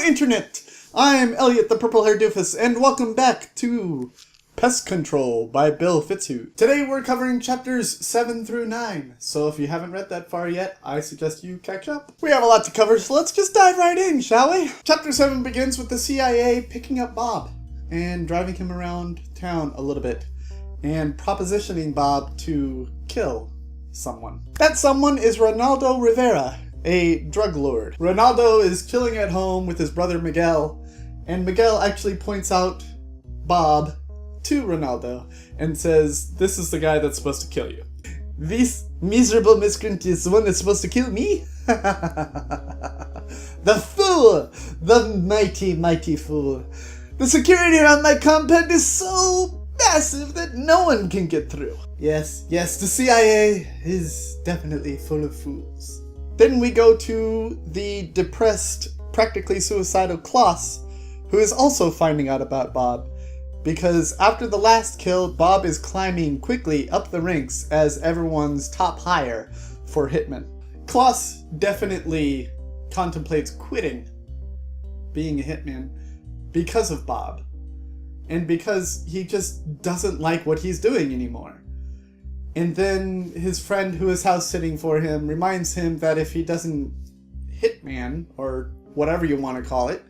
Internet! I'm Elliot the Purple Hair Doofus, and welcome back to Pest Control by Bill Fitzhugh. Today we're covering chapters 7 through 9, so if you haven't read that far yet, I suggest you catch up. We have a lot to cover, so let's just dive right in, shall we? Chapter 7 begins with the CIA picking up Bob and driving him around town a little bit, and propositioning Bob to kill someone. That someone is Ronaldo Rivera, a drug lord. Ronaldo is chilling at home with his brother Miguel, and Miguel actually points out Bob to Ronaldo and says, "This is the guy that's supposed to kill you. This miserable miscreant is the one that's supposed to kill me?" The fool! The mighty, mighty fool. The security around my compound is so massive that no one can get through. Yes, the CIA is definitely full of fools. Then we go to the depressed, practically suicidal Klaus, who is also finding out about Bob, because after the last kill, Bob is climbing quickly up the ranks as everyone's top hire for Hitman. Klaus definitely contemplates quitting being a Hitman because of Bob, and because he just doesn't like what he's doing anymore. And then his friend who is house sitting for him reminds him that if he doesn't Hitman, or whatever you want to call it,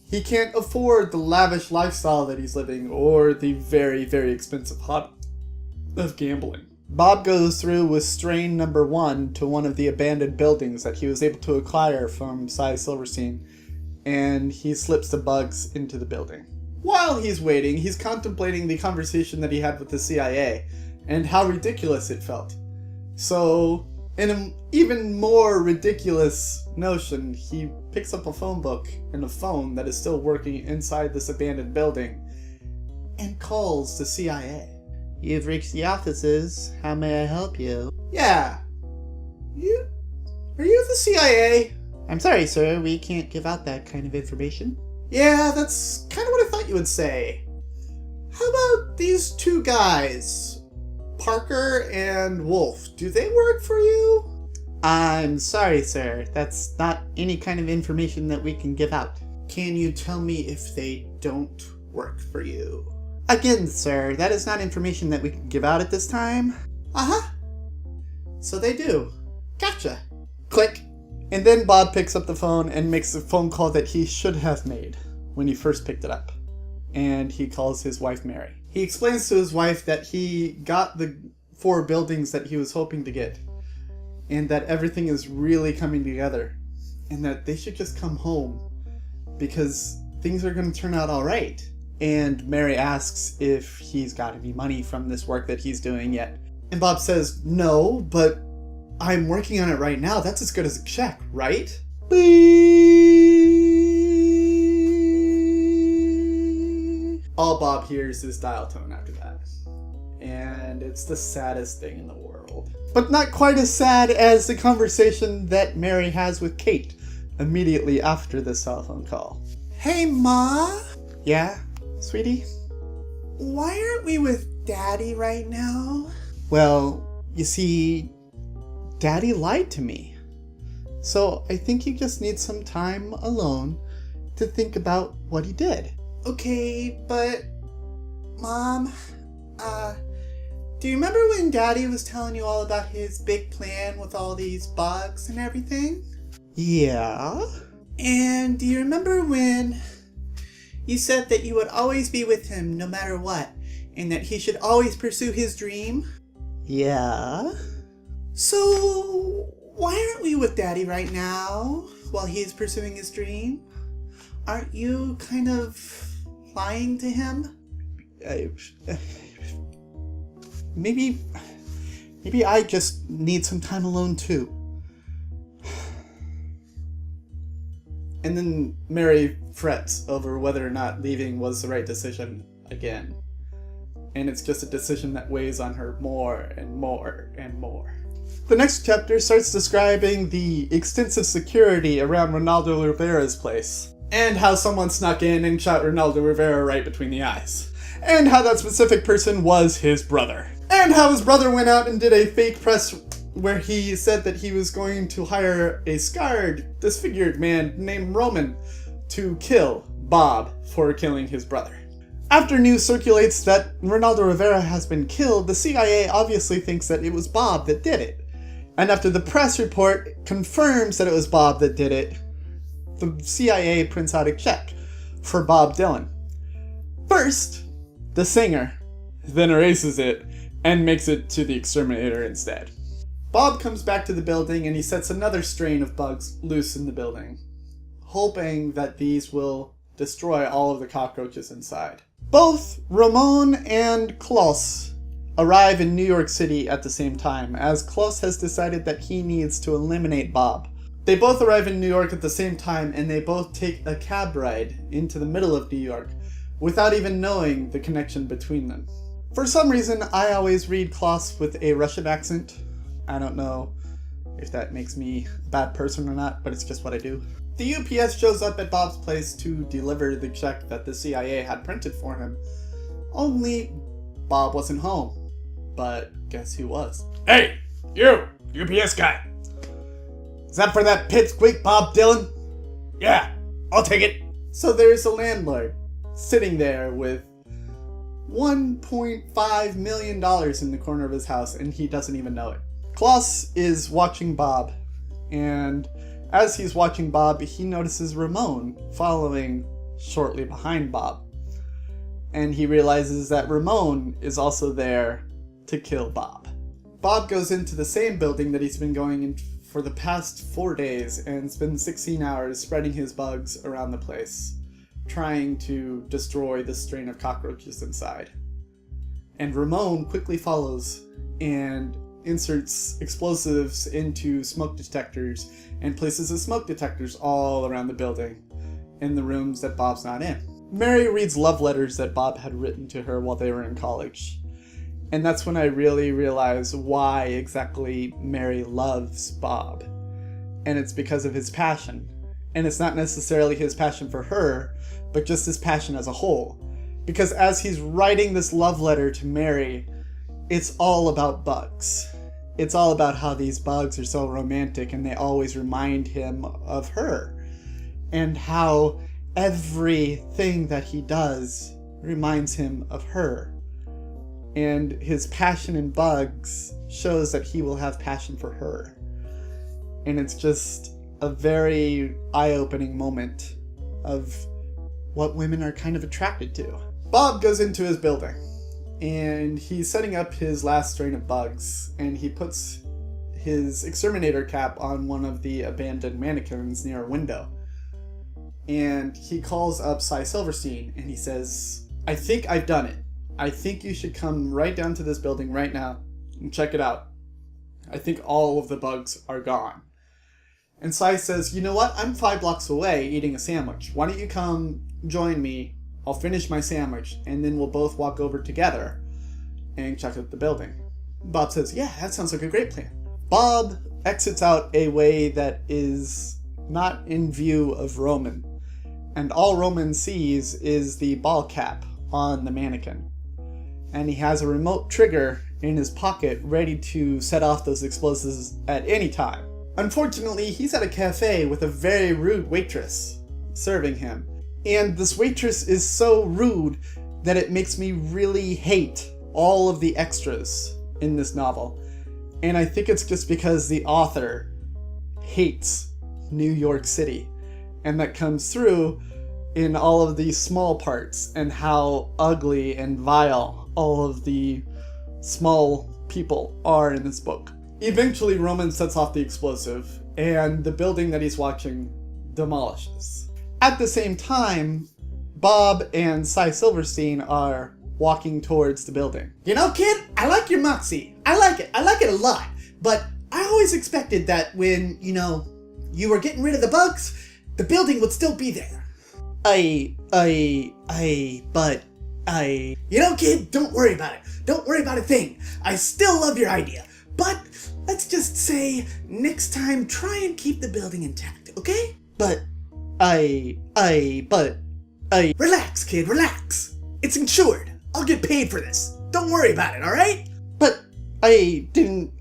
he can't afford the lavish lifestyle that he's living or the very, very expensive hobby of gambling. Bob goes through with strain number 1 to one of the abandoned buildings that he was able to acquire from Cy Silverstein, and he slips the bugs into the building. While he's waiting, he's contemplating the conversation that he had with the CIA and how ridiculous it felt. So, in an even more ridiculous notion, he picks up a phone book and a phone that is still working inside this abandoned building and calls the CIA. "You've reached the offices. How may I help you?" "Yeah. Are you the CIA?" "I'm sorry, sir. We can't give out that kind of information." "Yeah, that's kind of what I thought you would say. How about these two guys? Parker and Wolf, do they work for you?" "I'm sorry, sir. That's not any kind of information that we can give out." "Can you tell me if they don't work for you?" "Again, sir, that is not information that we can give out at this time." "Uh-huh. So they do. Gotcha." Click. And then Bob picks up the phone and makes the phone call that he should have made when he first picked it up. And he calls his wife Mary. He explains to his wife that he got the 4 buildings that he was hoping to get, and that everything is really coming together, and that they should just come home because things are going to turn out all right. And Mary asks if he's got any money from this work that he's doing yet. And Bob says, "No, but I'm working on it right now. That's as good as a check, right?" All Bob hears is dial tone after that. And it's the saddest thing in the world. But not quite as sad as the conversation that Mary has with Kate immediately after this cell phone call. "Hey, Ma?" "Yeah, sweetie?" "Why aren't we with Daddy right now?" "Well, you see, Daddy lied to me. So I think you just need some time alone to think about what he did." "Okay, but Mom, do you remember when Daddy was telling you all about his big plan with all these bugs and everything?" "Yeah." "And do you remember when you said that you would always be with him no matter what, and that he should always pursue his dream?" "Yeah." "So why aren't we with Daddy right now while he's pursuing his dream? Aren't you kind of lying to him?" Maybe I just need some time alone too." And then Mary frets over whether or not leaving was the right decision again. And it's just a decision that weighs on her more and more and more. The next chapter starts describing the extensive security around Ronaldo Rivera's place, and how someone snuck in and shot Ronaldo Rivera right between the eyes, and how that specific person was his brother, and how his brother went out and did a fake press where he said that he was going to hire a scarred, disfigured man named Roman to kill Bob for killing his brother. After news circulates that Ronaldo Rivera has been killed, the CIA obviously thinks that it was Bob that did it. And after the press report confirms that it was Bob that did it, the CIA prints out a check for Bob Dillon. First, the singer, then erases it and makes it to the exterminator instead. Bob comes back to the building and he sets another strain of bugs loose in the building, hoping that these will destroy all of the cockroaches inside. Both Ramon and Klaus arrive in New York City at the same time, as Klaus has decided that he needs to eliminate Bob. They both arrive in New York at the same time, and they both take a cab ride into the middle of New York without even knowing the connection between them. For some reason, I always read Klaus with a Russian accent. I don't know if that makes me a bad person or not, but it's just what I do. The UPS shows up at Bob's place to deliver the check that the CIA had printed for him. Only Bob wasn't home. But guess who was? Hey, you, UPS guy. Is that for that pipsqueak Bob Dillon? Yeah, I'll take it. So there's a landlord sitting there with $1.5 million in the corner of his house, and he doesn't even know it. Klaus is watching Bob, and as he's watching Bob, he notices Ramon following shortly behind Bob. And he realizes that Ramon is also there to kill Bob. Bob goes into the same building that he's been going in for the past 4 days and spends 16 hours spreading his bugs around the place, trying to destroy the strain of cockroaches inside. And Ramon quickly follows and inserts explosives into smoke detectors and places the smoke detectors all around the building in the rooms that Bob's not in. Mary reads love letters that Bob had written to her while they were in college. And that's when I really realize why exactly Mary loves Bob. And it's because of his passion. And it's not necessarily his passion for her, but just his passion as a whole. Because as he's writing this love letter to Mary, it's all about bugs. It's all about how these bugs are so romantic and they always remind him of her. And how everything that he does reminds him of her. And his passion in bugs shows that he will have passion for her. And it's just a very eye-opening moment of what women are kind of attracted to. Bob goes into his building, and he's setting up his last strain of bugs, and he puts his exterminator cap on one of the abandoned mannequins near a window. And he calls up Cy Silverstein, and he says, "I think I've done it. I think you should come right down to this building right now and check it out. I think all of the bugs are gone." And Cy says, "You know what? I'm 5 blocks away eating a sandwich. Why don't you come join me? I'll finish my sandwich, and then we'll both walk over together and check out the building." Bob says, "Yeah, that sounds like a great plan." Bob exits out a way that is not in view of Roman. And all Roman sees is the ball cap on the mannequin. And he has a remote trigger in his pocket ready to set off those explosives at any time. Unfortunately, he's at a cafe with a very rude waitress serving him. And this waitress is so rude that it makes me really hate all of the extras in this novel. And I think it's just because the author hates New York City. And that comes through in all of these small parts and how ugly and vile all of the small people are in this book. Eventually, Roman sets off the explosive, and the building that he's watching demolishes. At the same time, Bob and Cy Silverstein are walking towards the building. "You know, kid, I like your moxie. I like it a lot. But I always expected that when, you were getting rid of the bugs, the building would still be there." "You know, kid, don't worry about it. Don't worry about a thing. I still love your idea. But let's just say next time try and keep the building intact, okay? Relax, kid, relax. It's insured. I'll get paid for this. Don't worry about it, alright?" I didn't,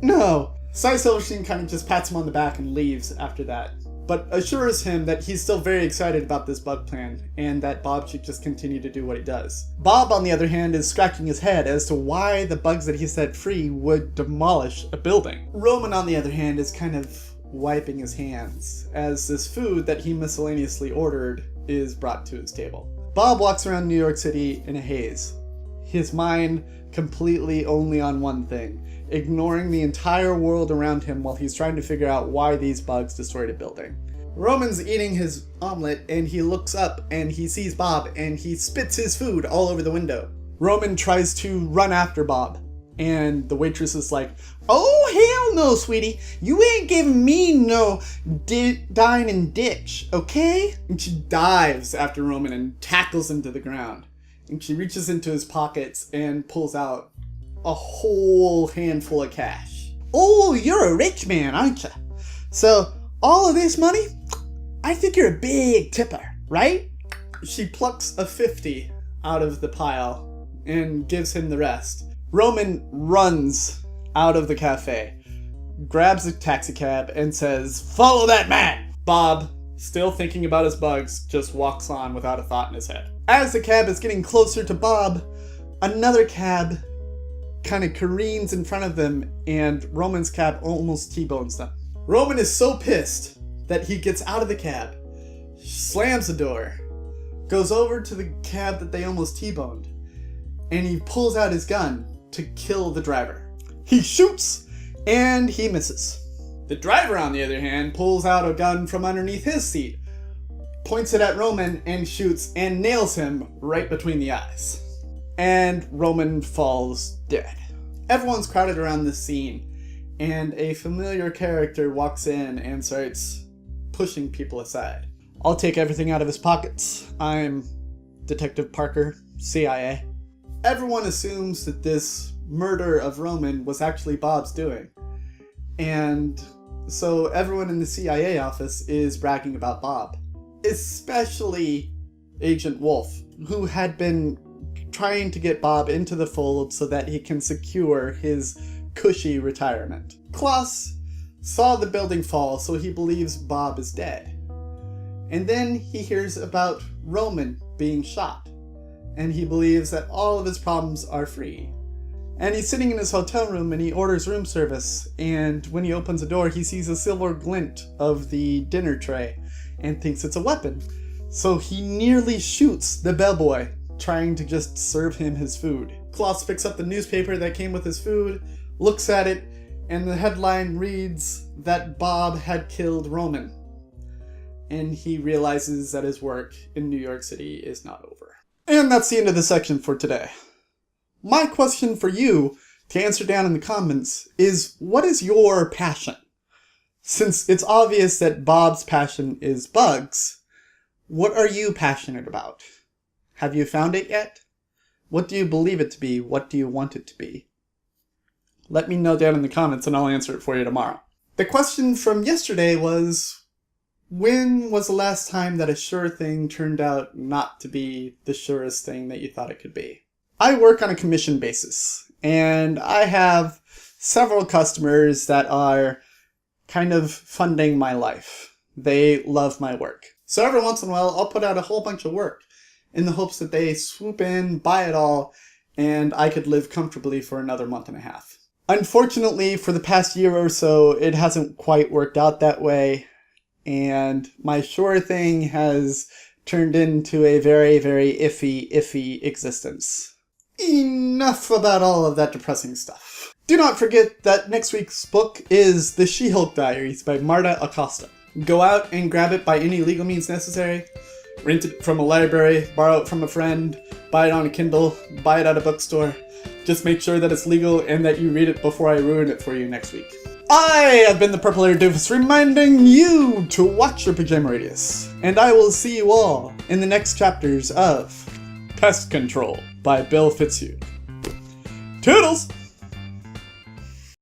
no. Cy Silverstein kind of just pats him on the back and leaves after that, but assures him that he's still very excited about this bug plan and that Bob should just continue to do what he does. Bob, on the other hand, is scratching his head as to why the bugs that he set free would demolish a building. Roman, on the other hand, is kind of wiping his hands as this food that he miscellaneously ordered is brought to his table. Bob walks around New York City in a haze, his mind completely only on one thing, ignoring the entire world around him while he's trying to figure out why these bugs destroyed a building. Roman's eating his omelet and he looks up and he sees Bob and he spits his food all over the window. Roman tries to run after Bob and the waitress is like, "Oh hell no, sweetie, you ain't giving me no dine and ditch, okay?" And she dives after Roman and tackles him to the ground. And she reaches into his pockets and pulls out a whole handful of cash. "Oh, you're a rich man, aren't you? So all of this money? I think you're a big tipper, right?" She plucks a 50 out of the pile and gives him the rest. Roman runs out of the cafe, grabs a taxi cab and says, "Follow that man!" Bob, still thinking about his bugs, just walks on without a thought in his head. As the cab is getting closer to Bob, another cab kind of careens in front of them and Roman's cab almost T-bones them. Roman is so pissed that he gets out of the cab, slams the door, goes over to the cab that they almost T-boned, and he pulls out his gun to kill the driver. He shoots and he misses. The driver, on the other hand, pulls out a gun from underneath his seat, points it at Roman and shoots and nails him right between the eyes. And Roman falls dead. Everyone's crowded around this scene, and a familiar character walks in and starts pushing people aside. I'll take everything out of his pockets. I'm Detective Parker, CIA. Everyone assumes that this murder of Roman was actually Bob's doing. And so everyone in the CIA office is bragging about Bob. Especially Agent Wolf, who had been trying to get Bob into the fold so that he can secure his cushy retirement. Klaus saw the building fall, so he believes Bob is dead. And then he hears about Roman being shot, and he believes that all of his problems are free. And he's sitting in his hotel room and he orders room service, and when he opens the door he sees a silver glint of the dinner tray and thinks it's a weapon. So he nearly shoots the bellboy trying to just serve him his food. Klaus picks up the newspaper that came with his food, looks at it, and the headline reads that Bob had killed Roman. And he realizes that his work in New York City is not over. And that's the end of the section for today. My question for you to answer down in the comments is, what is your passion? Since it's obvious that Bob's passion is bugs, what are you passionate about? Have you found it yet? What do you believe it to be? What do you want it to be? Let me know down in the comments and I'll answer it for you tomorrow. The question from yesterday was, when was the last time that a sure thing turned out not to be the surest thing that you thought it could be? I work on a commission basis, and I have several customers that are kind of funding my life. They love my work. So every once in a while, I'll put out a whole bunch of work in the hopes that they swoop in, buy it all, and I could live comfortably for another month and a half. Unfortunately, for the past year or so, it hasn't quite worked out that way, and my sure thing has turned into a very, very iffy existence. Enough about all of that depressing stuff. Do not forget that next week's book is The She-Hulk Diaries by Marta Acosta. Go out and grab it by any legal means necessary. Rent it from a library, borrow it from a friend, buy it on a Kindle, buy it at a bookstore. Just make sure that it's legal and that you read it before I ruin it for you next week. I have been the Purple Hair Doofus, reminding you to watch your pajama radius. And I will see you all in the next chapters of Pest Control by Bill Fitzhugh. Toodles!